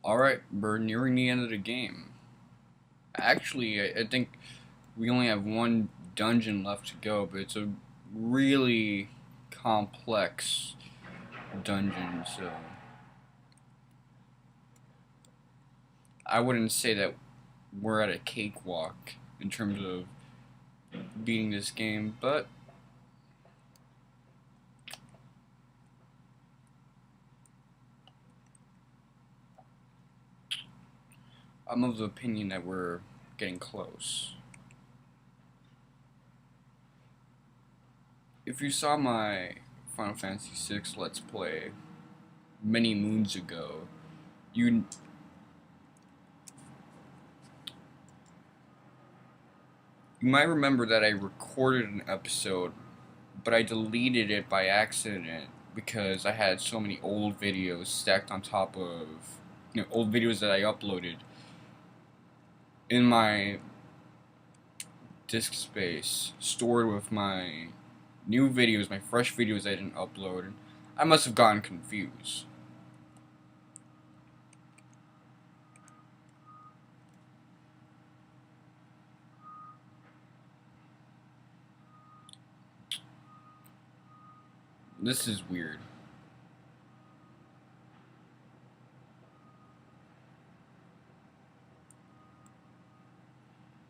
Alright, we're nearing the end of the game. Actually, I think we only have one dungeon left to go, but it's a really complex dungeon, so I wouldn't say that we're at a cakewalk in terms of beating this game, but I'm of the opinion that we're getting close. If you saw my Final Fantasy VI Let's Play many moons ago, you you might remember that I recorded an episode, but I deleted it by accident because I had so many old videos stacked on top of old videos that I uploaded in my disk space, stored with my new videos, my fresh videos I didn't upload. I must have gotten confused. This is weird.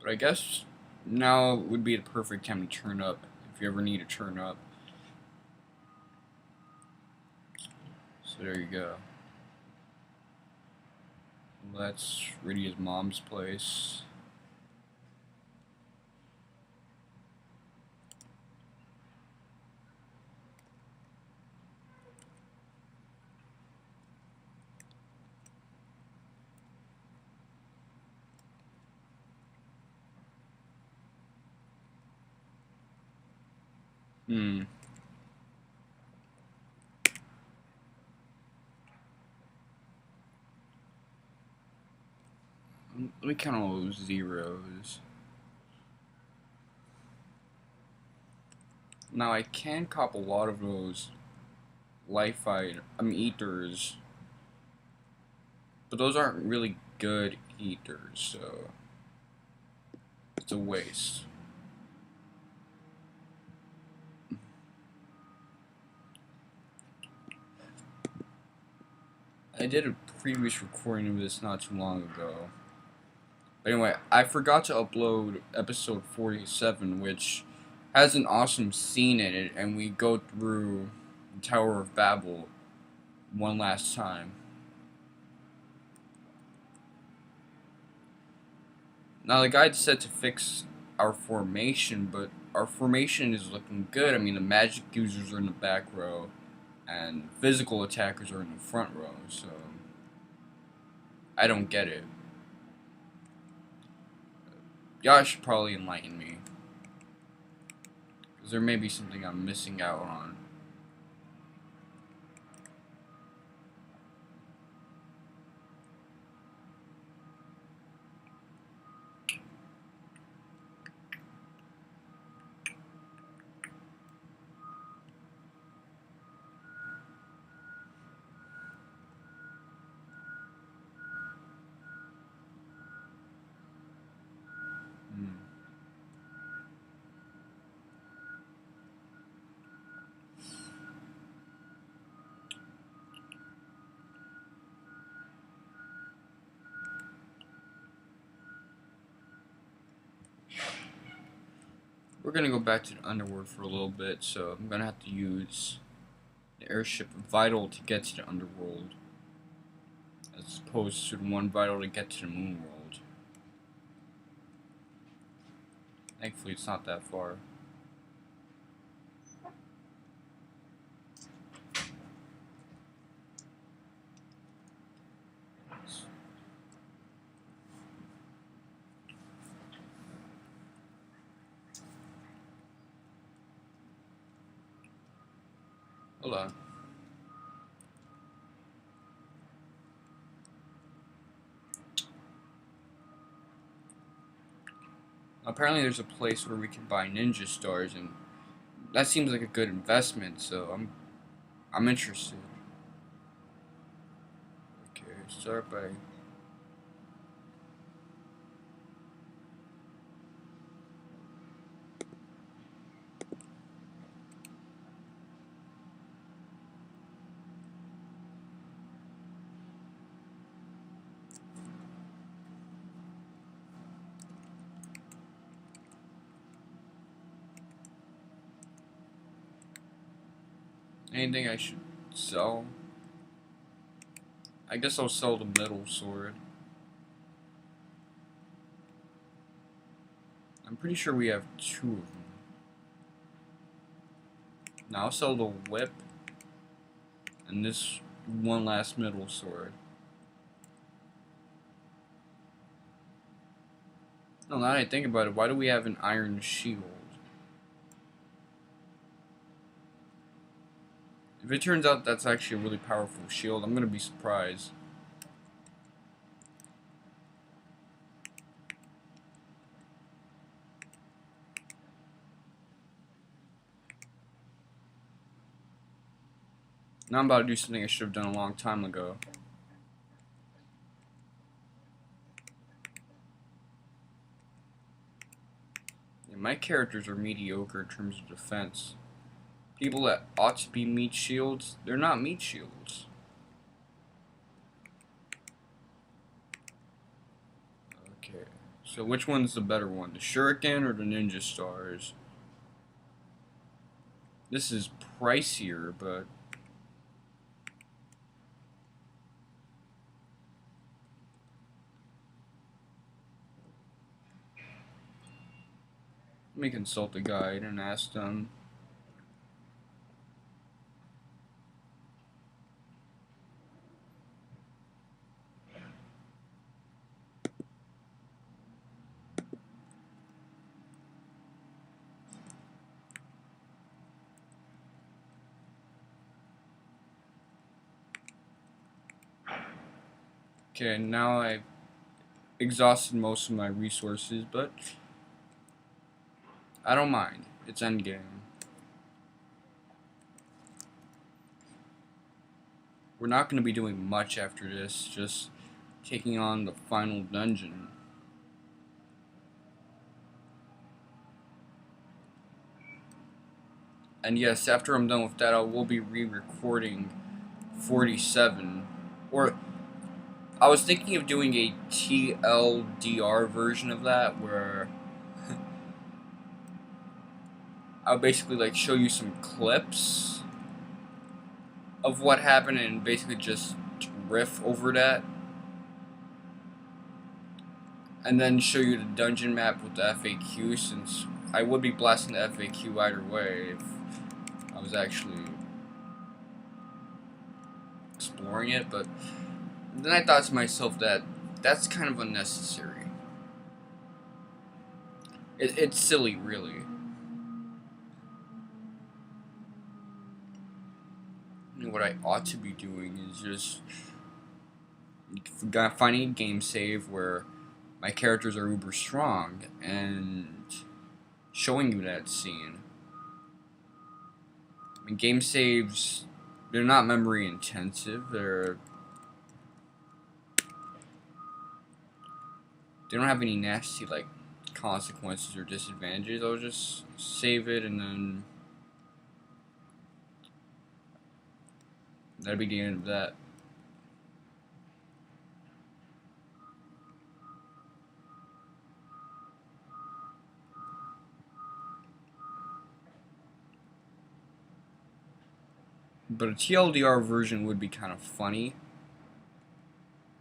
But I guess now would be the perfect time to turn up if you ever need to turn up. So there you go. That's Rydia's mom's place. Hmm. Let me count all those zeros. Now I can cop a lot of those ethers, but those aren't really good ethers, so it's a waste. I did a previous recording of this not too long ago. But anyway, I forgot to upload episode 47, which has an awesome scene in it, and we go through the Tower of Babel one last time. Now, the guide said to fix our formation, but our formation is looking good. I mean, the magic users are in the back row, and physical attackers are in the front row, so I don't get it. Y'all should probably enlighten me, because there may be something I'm missing out on. Hmm. We're gonna go back to the underworld for a little bit, so I'm gonna have to use the airship Vital to get to the underworld, as opposed to the one Vital to get to the moon world. Thankfully, it's not that far. Hold on. Apparently, there's a place where we can buy ninja stars, and that seems like a good investment. So I'm interested. Okay, start by... Anything I should sell? I guess I'll sell the metal sword. I'm pretty sure we have 2 of them. Now I'll sell the whip and this one last metal sword. No, now that I think about it, why do we have an iron shield? If it turns out that's actually a really powerful shield, I'm gonna be surprised. Now I'm about to do something I should have done a long time ago. Yeah, my characters are mediocre in terms of defense. People that ought to be meat shields, they're not meat shields. Okay, so which one's the better one? The Shuriken or the Ninja Stars? This is pricier, but... Let me consult the guide and ask them. Okay, now I've exhausted most of my resources, but I don't mind. It's endgame. We're not going to be doing much after this, just taking on the final dungeon. And yes, after I'm done with that, I will be re-recording 47. Or, I was thinking of doing a TLDR version of that, where I'll basically like show you some clips of what happened and basically just riff over that. And then show you the dungeon map with the FAQ, since I would be blasting the FAQ either way if I was actually exploring it, but then I thought to myself that that's kind of unnecessary. It's silly, really. You know, what I ought to be doing is just finding a game save where my characters are uber strong and showing you that scene. I mean, game saves, they're not memory intensive, they don't have any nasty like consequences or disadvantages. I'll just save it and then that'll be the end of that. But a TLDR version would be kind of funny.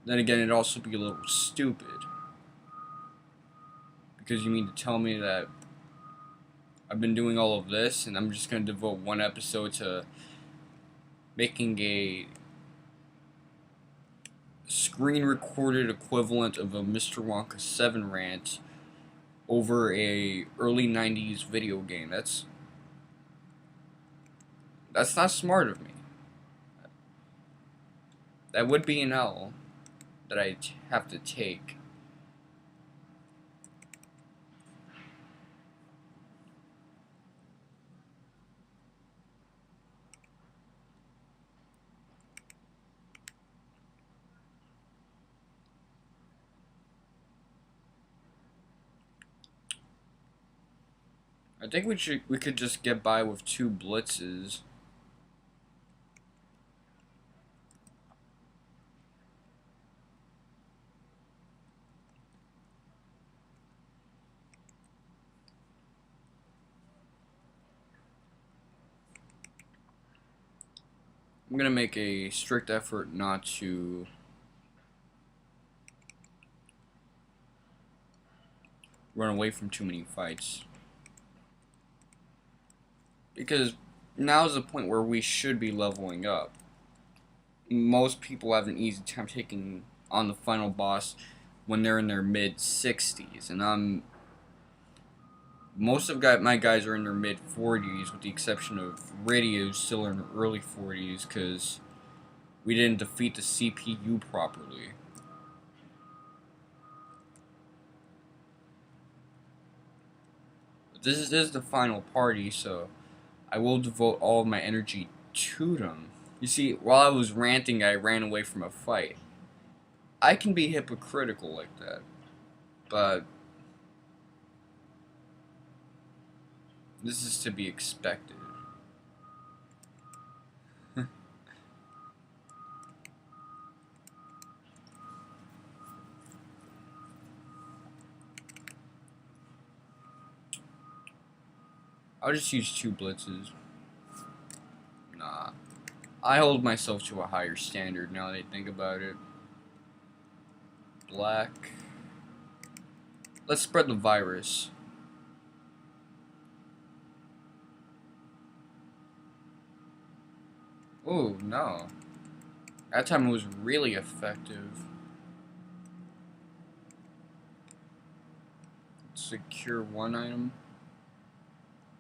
Then again, it'd also be a little stupid. Because you mean to tell me that I've been doing all of this and I'm just going to devote one episode to making a screen recorded equivalent of a Mr. Wonka 7 rant over a early 90s video game. That's not smart of me. That would be an L that I'd have to take. I think we could just get by with 2 blitzes. I'm gonna make a strict effort not to run away from too many fights. Because now's the point where we should be leveling up. Most people have an easy time taking on the final boss when they're in their mid-60s, and most of my guys are in their mid-40s, with the exception of Radio's still in her early 40s, because we didn't defeat the CPU properly. But this is the final party, so I will devote all of my energy to them. You see, while I was ranting, I ran away from a fight. I can be hypocritical like that, but this is to be expected. I'll just use 2 blitzes. Nah. I hold myself to a higher standard now that I think about it. Black. Let's spread the virus. Oh, no. That time it was really effective. Secure 1 item.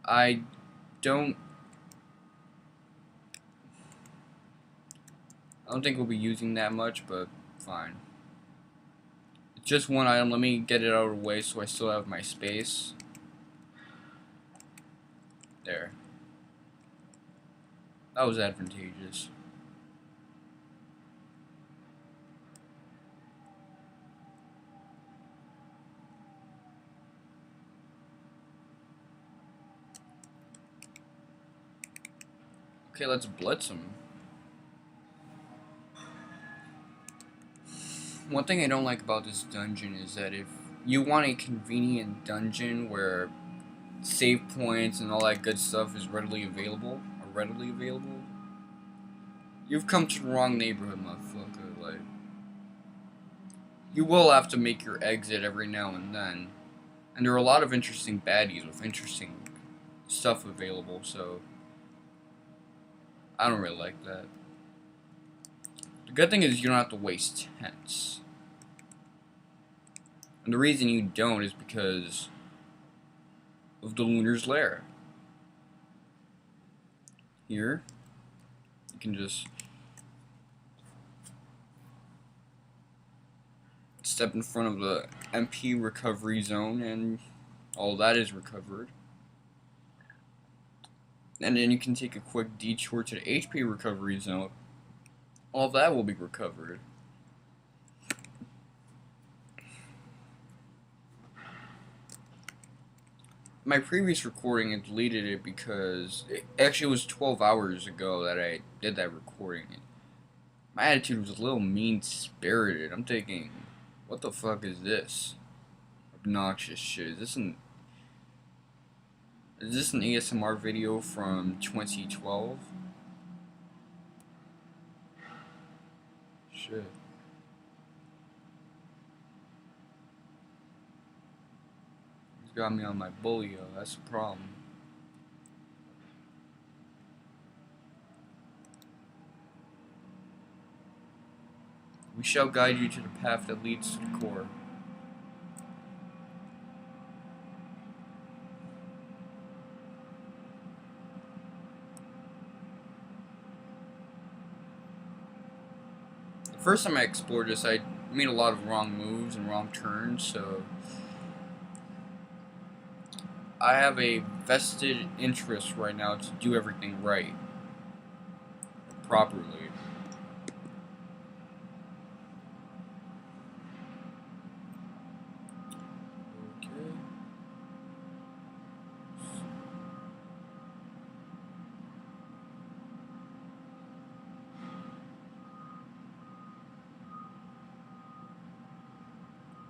I don't think we'll be using that much, but fine. It's just 1 item. Let me get it out of the way so I still have my space. There. That was advantageous. Okay, let's blitz him. One thing I don't like about this dungeon is that if you want a convenient dungeon where save points and all that good stuff is readily available, you've come to the wrong neighborhood, motherfucker. Like, you will have to make your exit every now and then, and there are a lot of interesting baddies with interesting stuff available, so I don't really like that. The good thing is you don't have to waste tents. And the reason you don't is because of the Lunar's Lair. Here, you can just step in front of the MP recovery zone and all that is recovered. And then you can take a quick detour to the HP recovery zone. All that will be recovered. My previous recording, I deleted it because it actually was 12 hours ago that I did that recording. My attitude was a little mean-spirited. I'm thinking, what the fuck is this? Obnoxious shit. Is this an ASMR video from 2012? Shit. He's got me on my bully, that's the problem. We shall guide you to the path that leads to the core. The first time I explored this, I made a lot of wrong moves and wrong turns, so I have a vested interest right now to do everything right, properly.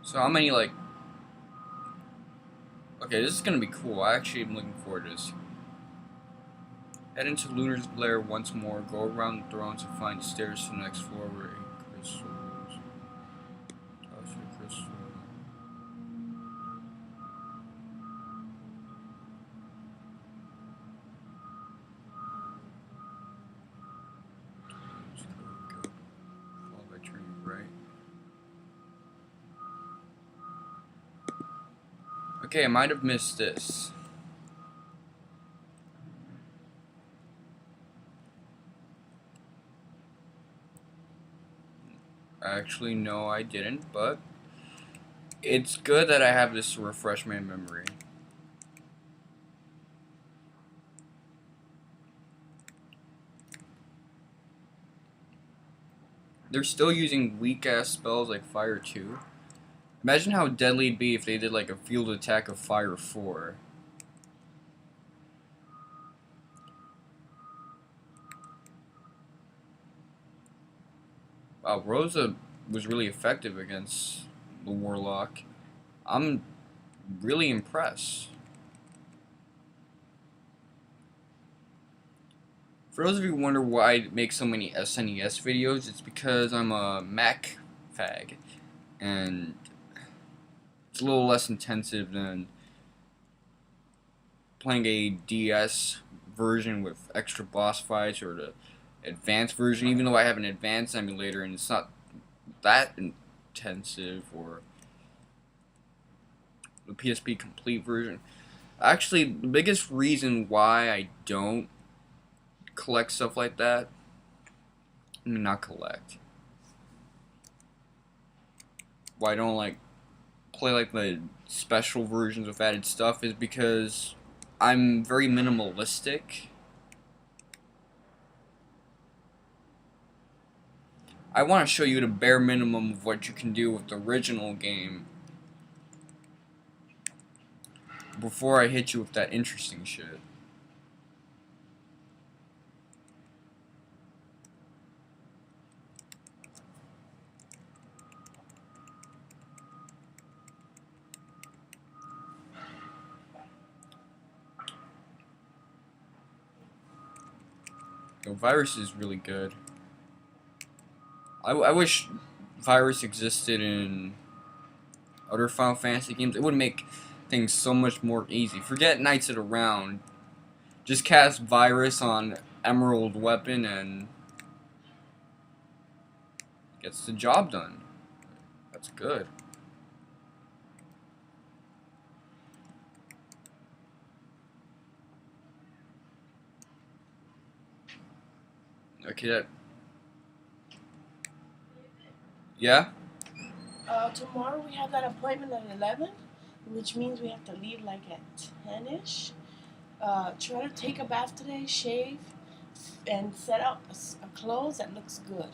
So how many, like... Okay, this is gonna be cool. I actually am looking forward to this. Head into Lunar's lair once more. Go around the thrones and find the stairs to the next floor where crystals. Touch the crystal. Follow by turning right. Okay, I might have missed this. Actually, no, I didn't, but it's good that I have this to refresh my memory. They're still using weak-ass spells like Fire 2. Imagine how deadly it'd be if they did like a field attack of Fire 4. Wow, Rosa was really effective against the Warlock. I'm really impressed. For those of you who wonder why I make so many SNES videos, it's because I'm a Mac fag. And it's a little less intensive than playing a DS version with extra boss fights or the advanced version, even though I have an advanced emulator and it's not that intensive, or the PSP complete version. Actually, the biggest reason why I don't collect stuff like that, I mean, not collect, why I don't like play like the special versions with added stuff is because I'm very minimalistic. I want to show you the bare minimum of what you can do with the original game before I hit you with that interesting shit. Yo, Virus is really good. I wish Virus existed in other Final Fantasy games. It would make things so much more easy. Forget Knights of the Round. Just cast Virus on Emerald Weapon and gets the job done. That's good. Okay, that... Yeah? Tomorrow we have that appointment at 11, which means we have to leave like at 10-ish. Try to take a bath today, shave, and set up a clothes that looks good.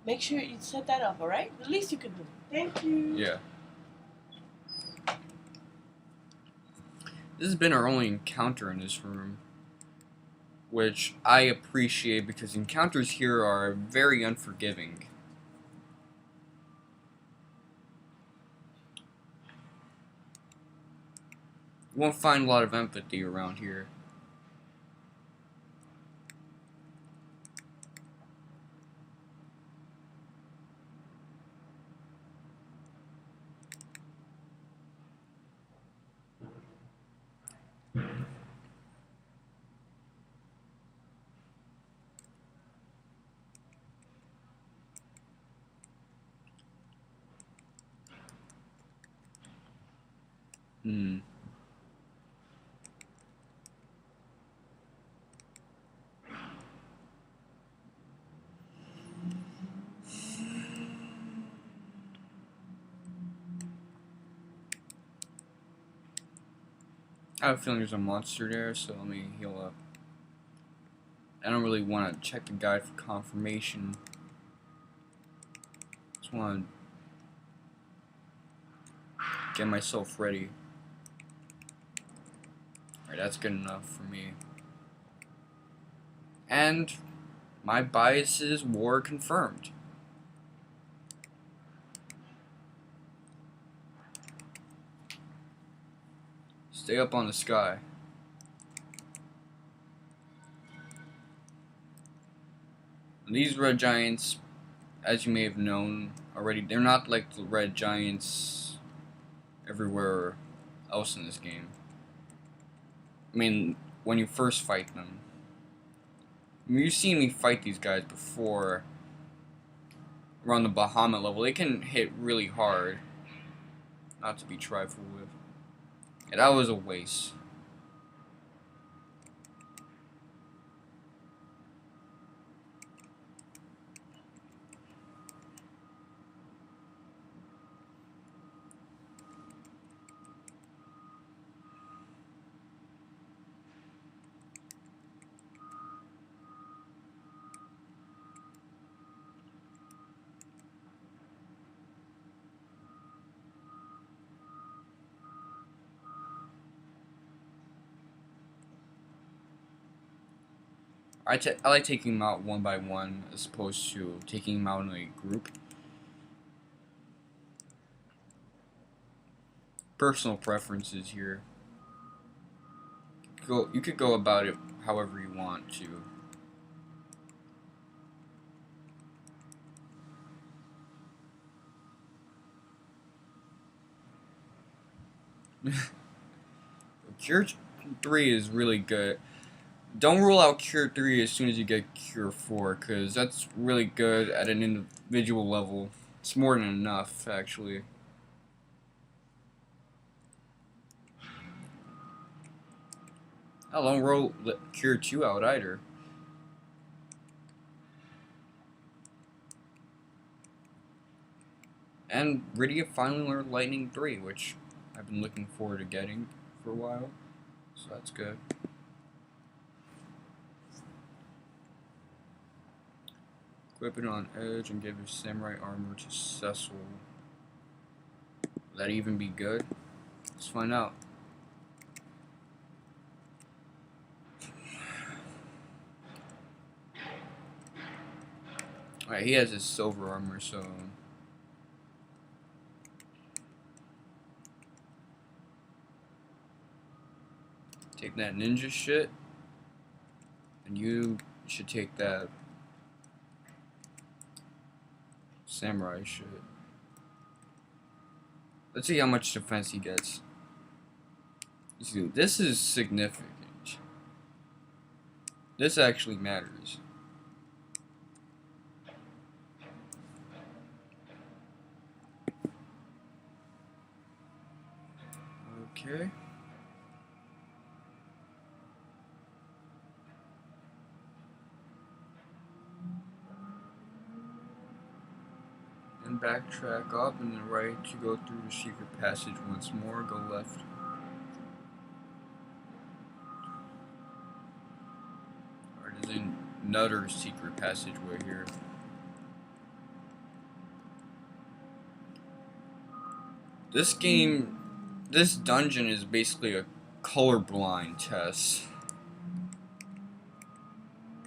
Make sure you set that up, alright? The least you can do. Thank you. Yeah. This has been our only encounter in this room, which I appreciate because encounters here are very unforgiving. You won't find a lot of empathy around here. Hmm. I have a feeling there's a monster there, so let me heal up. I don't really want to check the guide for confirmation. Just want to get myself ready. Alright, that's good enough for me. And my biases were confirmed. Stay up on the sky. These red giants, as you may have known already, they're not like the red giants everywhere else in this game. I mean, when you first fight them. I mean, you've seen me fight these guys before around the Bahamut level. They can hit really hard. Not to be trifled with. Yeah, that was a waste. I like taking them out one by one as opposed to taking them out in a group. Personal preferences here. You could go about it however you want to. Cure 3 is really good. Don't rule out Cure 3 as soon as you get Cure 4, because that's really good at an individual level. It's more than enough, actually. I don't roll Cure 2 out either. And Rydia finally learned Lightning 3, which I've been looking forward to getting for a while. So that's good. Equip it on Edge and give your samurai armor to Cecil. Will that even be good? Let's find out. Alright, he has his silver armor, so... Take that ninja shit. And you should take that samurai shit. Let's see how much defense he gets. See, this is significant. This actually matters. Okay. And backtrack up and then right to go through the secret passage once more. Go left. Alright, there's another secret passageway here. This game, this dungeon is basically a colorblind test.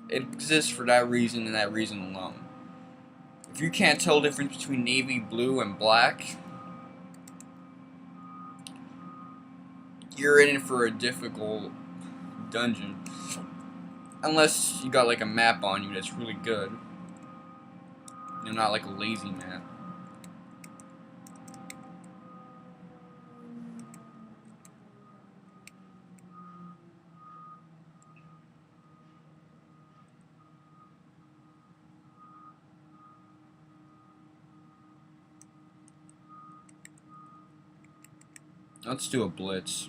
It exists for that reason and that reason alone. If you can't tell the difference between navy blue and black, you're in for a difficult dungeon. Unless you got like a map on you that's really good. You're not like a lazy map. Let's do a blitz.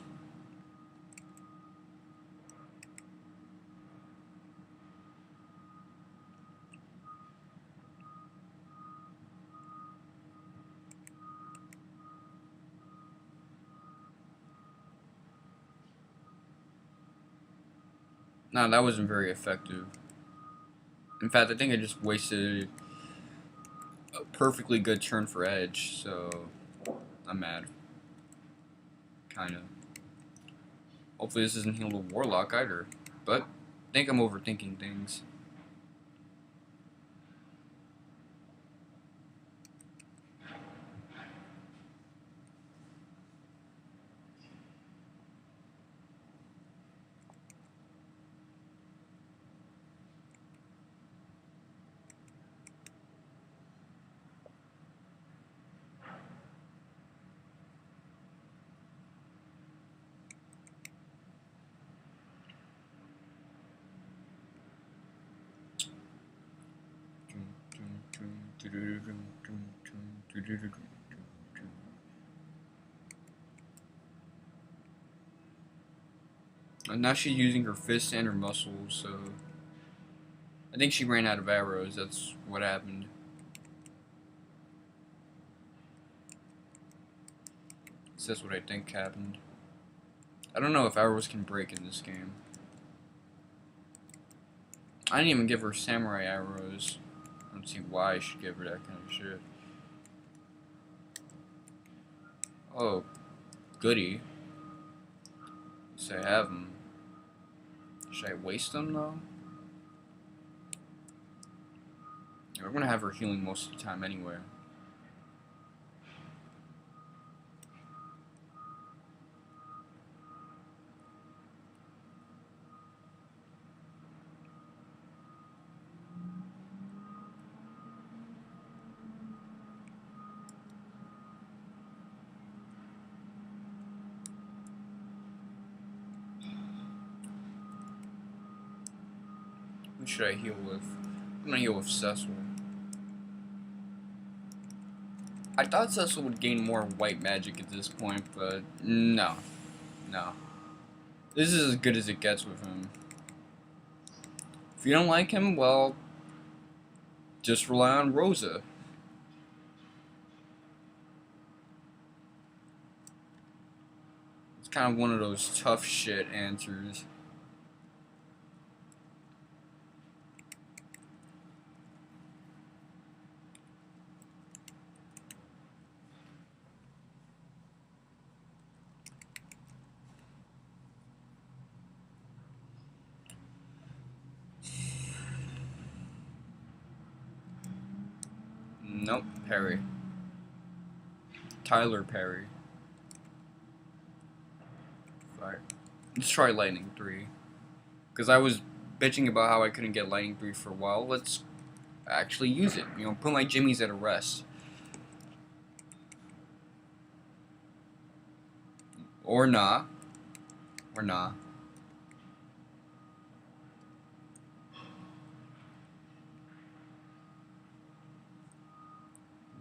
No, that wasn't very effective. In fact, I think I just wasted a perfectly good turn for Edge, so I'm mad. Kinda. Hopefully this doesn't heal the Warlock either. But I think I'm overthinking things. And now she's using her fists and her muscles, so I think she ran out of arrows. That's what happened. So that's what I think happened. I don't know if arrows can break in this game. I didn't even give her samurai arrows. I don't see why I should give her that kind of shit. Oh, goody. So I have them. Should I waste them though? Yeah, we're gonna have her healing most of the time anyway. Who should I heal with? I'm gonna heal with Cecil. I thought Cecil would gain more white magic at this point, but no. No. This is as good as it gets with him. If you don't like him, well, just rely on Rosa. It's kind of one of those tough shit answers. Nope, Perry. Tyler Perry. Fire. Let's try Lightning 3. Because I was bitching about how I couldn't get Lightning 3 for a while. Let's actually use it. You know, put my Jimmies at a rest. Or nah. Or nah.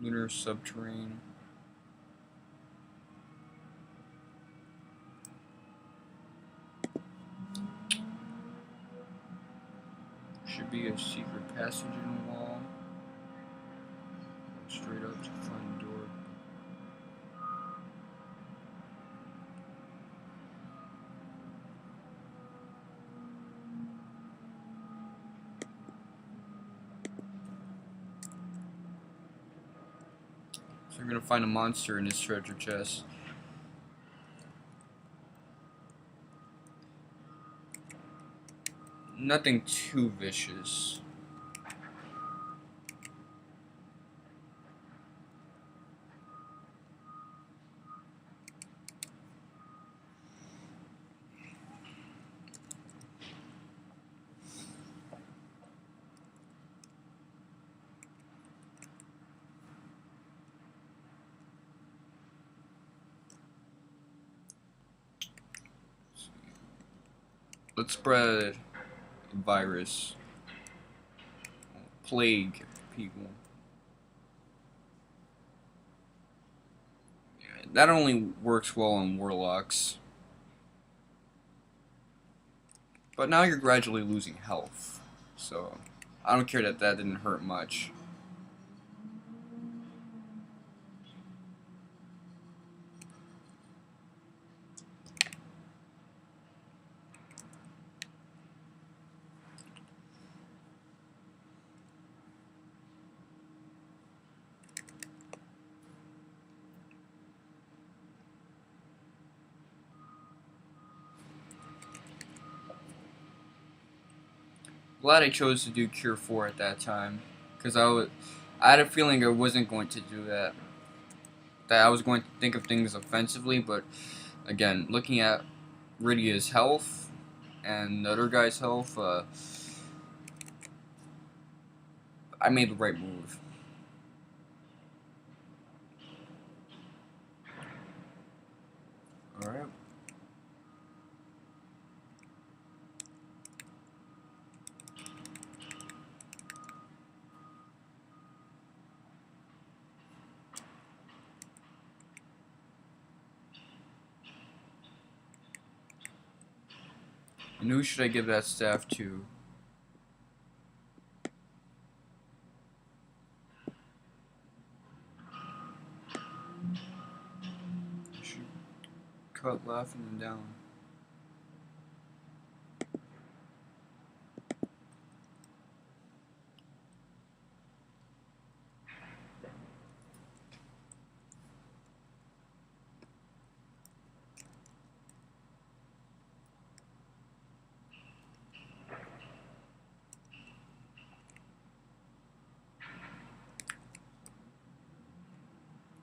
Lunar Subterrane. Should be a secret passage in the wall. Straight up to find a door. So we're gonna find a monster in this treasure chest. Nothing too vicious. Let's spread a virus. Plague people. Yeah, that only works well on warlocks. But now you're gradually losing health. So I don't care that that didn't hurt much. Glad I chose to do Cure 4 at that time, because I had a feeling I wasn't going to do that. That I was going to think of things offensively, but again, looking at Rydia's health and the other guy's health, I made the right move. Alright. And who should I give that staff to? I should cut left and then down.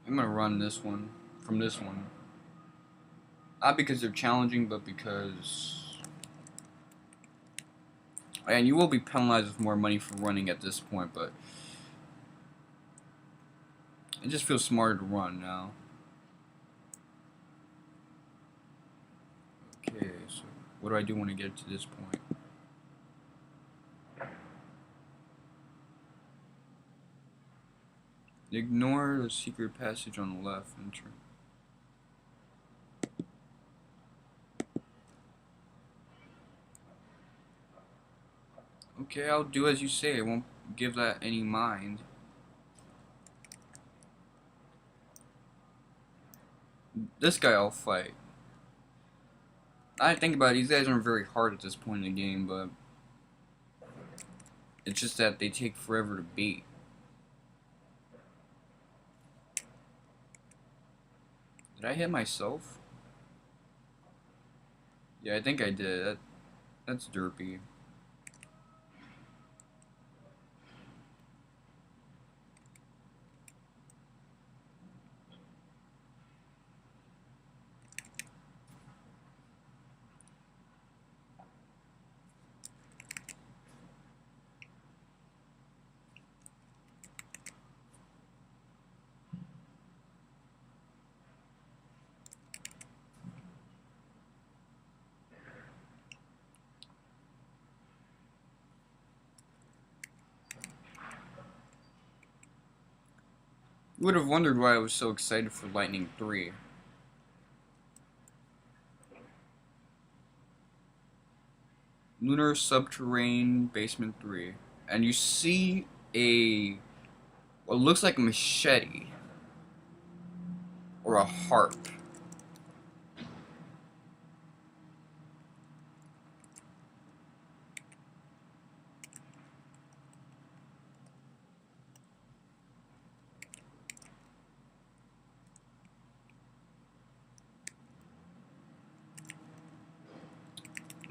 I'm gonna run this one from this one. Not because they're challenging, but because... And you will be penalized with more money for running at this point, but... It just feels smarter to run now. Okay, so what do I do when I get to this point? Ignore the secret passage on the left and turn. Okay, I'll do as you say. I won't give that any mind. This guy I'll fight. I think about it, these guys aren't very hard at this point in the game, but it's just that they take forever to beat. Did I hit myself? Yeah, I think I did. That's derpy. You would have wondered why I was so excited for Lightning 3. Lunar Subterranean Basement 3. And you see what looks like a machete. Or a harp.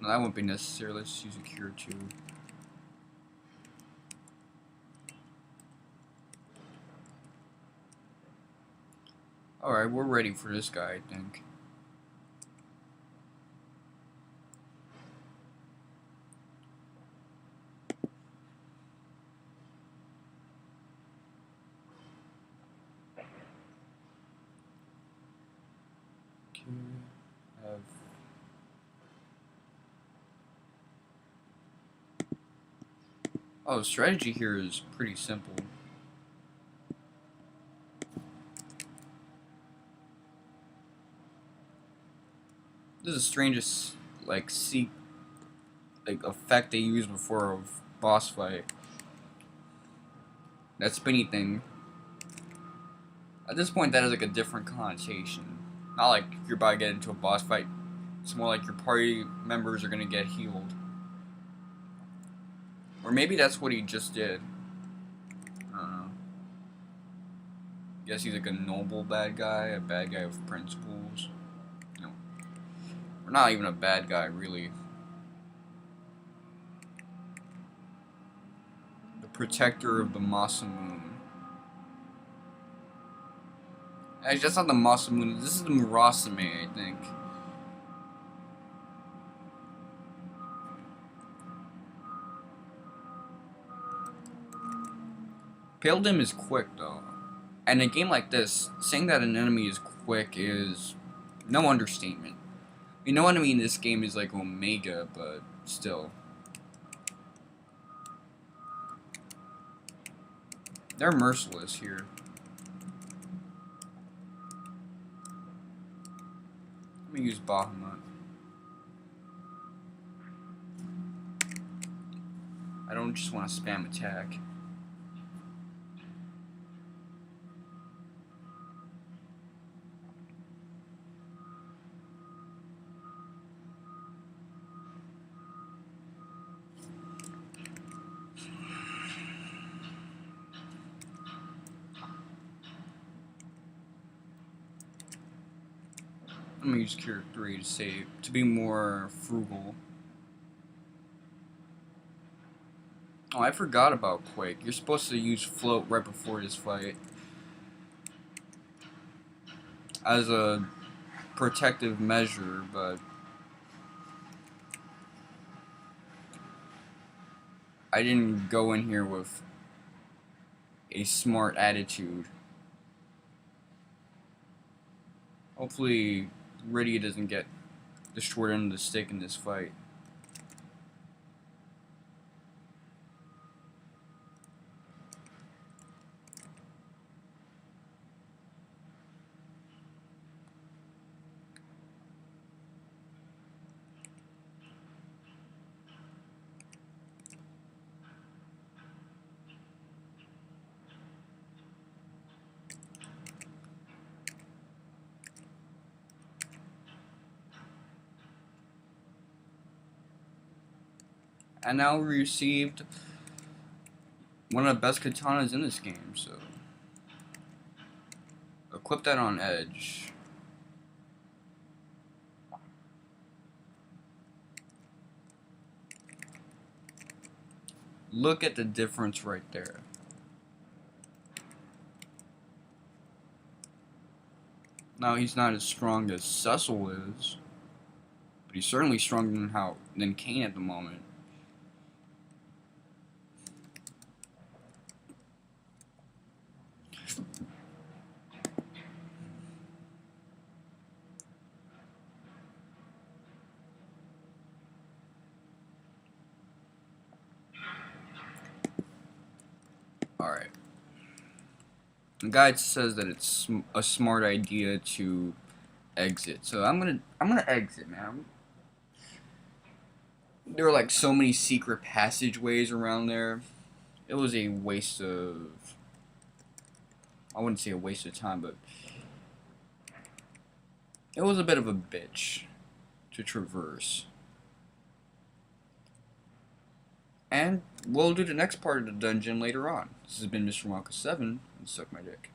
No, that won't be necessary. Let's use a cure too. Alright, we're ready for this guy, I think. Have the strategy here is pretty simple. This is the strangest effect they used before a boss fight. That spinny thing. At this point, that has like a different connotation. Not like you're about to get into a boss fight. It's more like your party members are gonna get healed. Or maybe that's what he just did. I don't know. Guess he's like a noble bad guy, a bad guy with principles. No. Or not even a bad guy, really. The protector of the Masamune. Actually, that's not the Masamune, this is the Murasame, I think. Pale Dim is quick, though. And in a game like this, saying that an enemy is quick is no understatement. You know what I mean? This game is like Omega, but still. They're merciless here. Let me use Bahamut. don't just want to spam attack. I'm gonna use Cure 3 to save, to be more frugal. Oh, I forgot about Quake. You're supposed to use Float right before this fight as a protective measure, but I didn't go in here with a smart attitude. Hopefully, Rydia doesn't get the short end of the stick in this fight. And now we received one of the best katanas in this game, so equip that on Edge. Look at the difference right there. Now he's not as strong as Cecil is, but he's certainly stronger than Kain at the moment. Alright. The guide says that it's a smart idea to exit, so I'm gonna exit, man. There were like so many secret passageways around there. It was a waste of, I wouldn't say a waste of time, but it was a bit of a bitch to traverse. And we'll do the next part of the dungeon later on. This has been Mr. Wonka 7, and suck my dick.